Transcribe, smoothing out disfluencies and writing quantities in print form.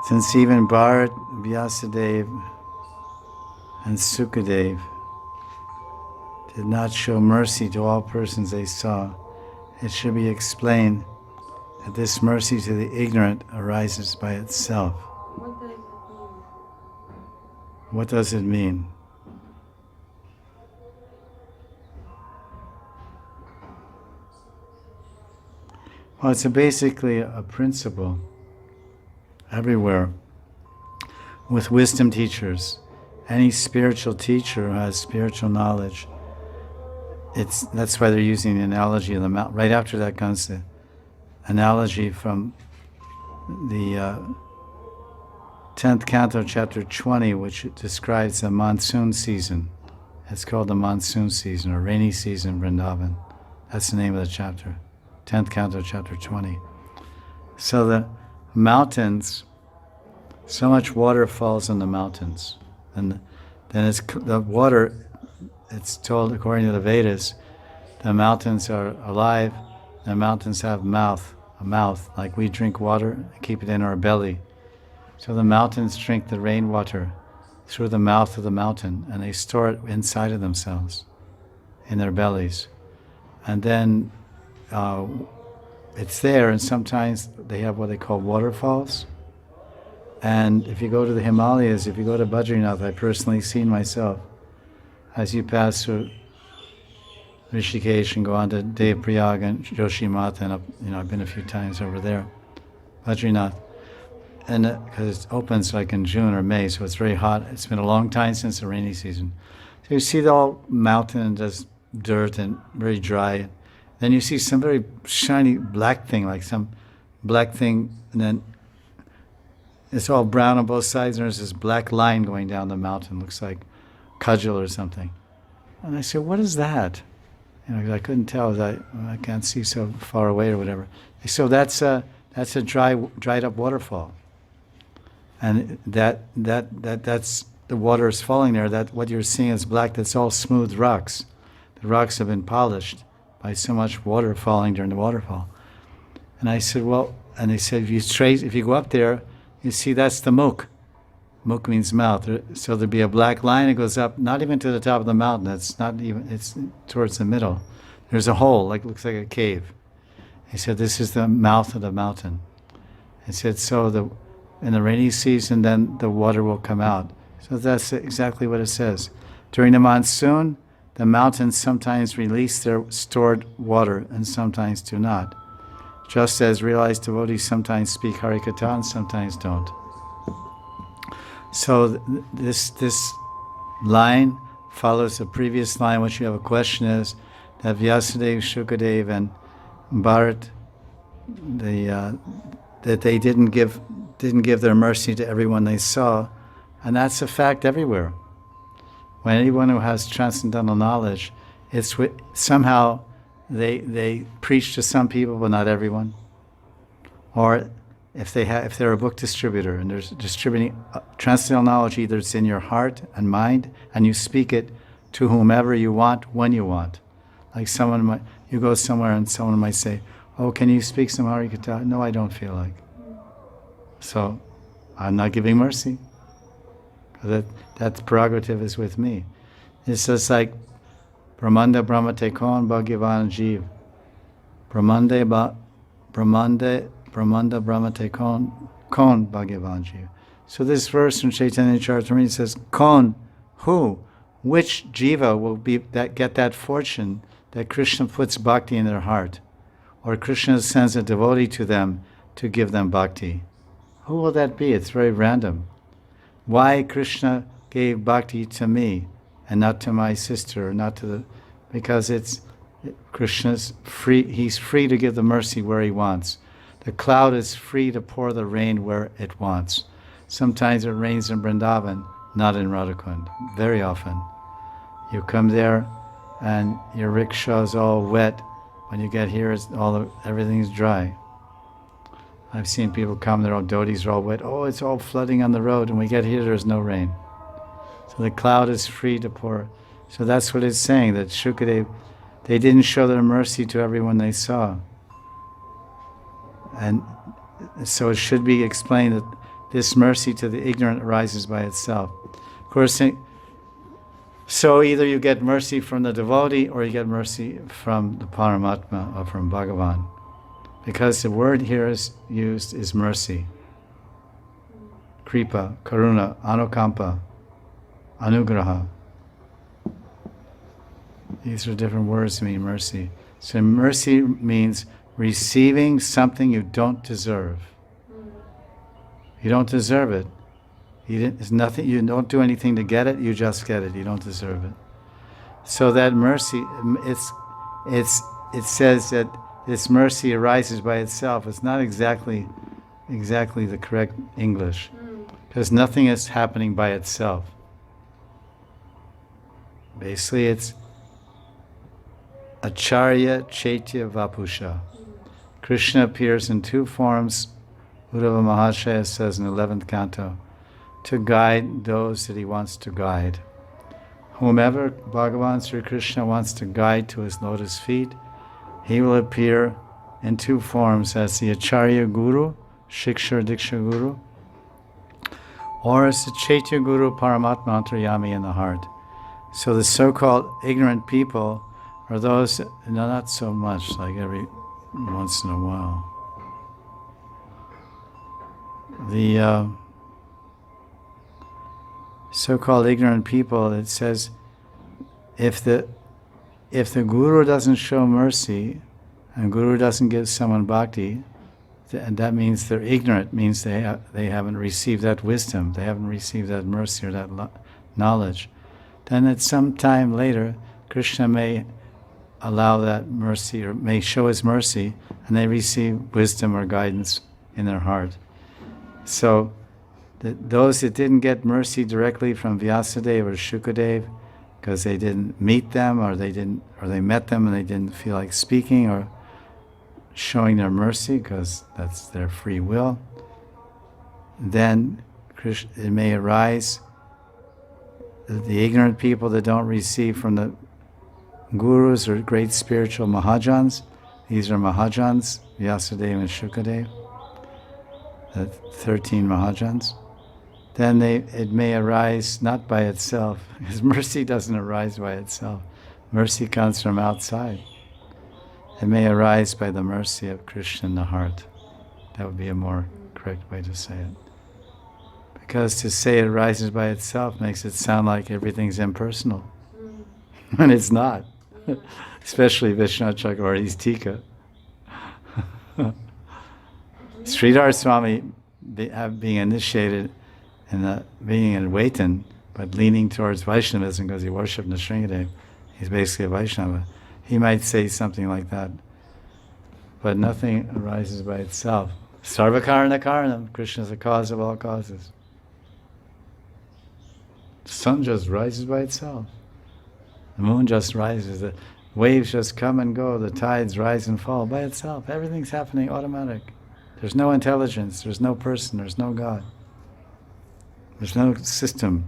Since even Bharat, Vyasadeva, and Sukadeva did not show mercy to all persons they saw, it should be explained that this mercy to the ignorant arises by itself. What does it mean? Well, it's basically a principle everywhere with wisdom teachers. Any spiritual teacher who has spiritual knowledge, that's why they're using the analogy of the mountain. Right after that comes the analogy from the 10th canto, chapter 20, which describes the monsoon season. It's called the monsoon season, or rainy season in Vrindavan. That's the name of the chapter. 10th canto, chapter 20. So the mountains, so much water falls on the mountains. And then the water, it's told according to the Vedas, the mountains are alive, the mountains have a mouth, like we drink water and keep it in our belly. So the mountains drink the rainwater through the mouth of the mountain, and they store it inside of themselves, in their bellies. And then it's there, and sometimes they have what they call waterfalls. And if you go to the Himalayas, if you go to Badrinath, I've personally seen myself, as you pass through Rishikesh and go on to Devprayag and Joshimath, and I've been a few times over there, Badrinath, and because it opens like in June or May, so it's very hot. It's been a long time since the rainy season. So you see the whole mountain and just dirt and very dry. Then you see some very shiny black thing, like some black thing, and then it's all brown on both sides, and there's this black line going down the mountain, looks like cudgel or something. And I said, what is that? I couldn't tell, I can't see so far away or whatever. So that's a dried up waterfall. And that's the water is falling there. That what you're seeing is black, that's all smooth rocks. The rocks have been polished by so much water falling during the waterfall. And I said, and they said, if you go up there, you see that's the mukh. Mukh means mouth. So there'd be a black line that goes up, not even to the top of the mountain. It's towards the middle. There's a hole, looks like a cave. He said, this is the mouth of the mountain. He said, so in the rainy season, then the water will come out. So that's exactly what it says. During the monsoon, the mountains sometimes release their stored water and sometimes do not. Just as realized devotees sometimes speak Harikatha and sometimes don't. So this line follows the previous line, which you have a question is that Vyasadeva, Shukadeva, and Bharat, that they didn't give their mercy to everyone they saw, and that's a fact everywhere. When anyone who has transcendental knowledge, it's somehow they preach to some people, but not everyone. Or if they're a book distributor and they're distributing transcendental knowledge, either it's in your heart and mind, and you speak it to whomever you want, when you want. Like you go somewhere and someone might say, "Oh, can you speak some Harikatha?" No, I don't feel like. So, I'm not giving mercy. That prerogative is with me. It's just like Brahmanda Brahmate Kon Bhagavan Jeev. Brahmanda Brahmate Kon Bhagavan Jeev. So this verse from Chaitanya Charitamrita says, Kon, who? Which jiva will get that fortune that Krishna puts bhakti in their heart? Or Krishna sends a devotee to them to give them bhakti? Who will that be? It's very random. Why Krishna gave bhakti to me and not to my sister, because Krishna's free, he's free to give the mercy where he wants. The cloud is free to pour the rain where it wants. Sometimes it rains in Vrindavan, not in Radhakund. Very often. You come there and your rickshaw is all wet. When you get here, everything's dry. I've seen people come, their old dhotis are all wet. Oh, it's all flooding on the road. And we get here, there's no rain. So the cloud is free to pour. So that's what it's saying, that Shukadeva, they didn't show their mercy to everyone they saw. And so it should be explained that this mercy to the ignorant arises by itself. Of course, so either you get mercy from the devotee or you get mercy from the Paramatma or from Bhagavan. Because the word here is used is mercy. Kripa, Karuna, Anukampa, Anugraha. These are different words to mean mercy. So mercy means receiving something you don't deserve. You don't deserve it. It's nothing. You don't do anything to get it. You just get it. You don't deserve it. So that mercy, it says that this mercy arises by itself. It's not exactly the correct English, because nothing is happening by itself. Basically, it's Acharya Chaitya Vapusha. Krishna appears in two forms, Uddhava Mahashaya says in the 11th canto, to guide those that he wants to guide. Whomever Bhagavan Sri Krishna wants to guide to his lotus feet, he will appear in two forms as the Acharya Guru, Shiksha Diksha Guru, or as the Chaitya Guru, Paramatma Antaryami in the heart. So the so-called ignorant people are those, no, not so much, like every once in a while. The so-called ignorant people, it says, if the Guru doesn't show mercy, and Guru doesn't give someone bhakti, and that means they're ignorant, means they haven't received that wisdom, they haven't received that mercy or that knowledge. Then at some time later, Krishna may allow that mercy, or may show his mercy, and they receive wisdom or guidance in their heart. So those that didn't get mercy directly from Vyasadeva or Shukadev, because they didn't meet them, or they met them and they didn't feel like speaking or showing their mercy, because that's their free will, then it may arise the ignorant people that don't receive from the gurus or great spiritual Mahajans. These are Mahajans, Vyasadeva and Shukadev, the 13 Mahajans. Then it may arise not by itself, because mercy doesn't arise by itself. Mercy comes from outside. It may arise by the mercy of Krishna in the heart. That would be a more correct way to say it. Because to say it arises by itself makes it sound like everything's impersonal. And it's not. Especially Vishwanath Chakravarti's Tika. Sridhar Swami, being initiated and being in Vaitan, but leaning towards Vaishnavism because he worshipped Nrsingadev, he's basically a Vaishnava. He might say something like that. But nothing arises by itself. Sarvakarana Karanam, Krishna is the cause of all causes. The sun just rises by itself. The moon just rises. The waves just come and go. The tides rise and fall by itself. Everything's happening automatic. There's no intelligence. There's no person. There's no God. There's no system.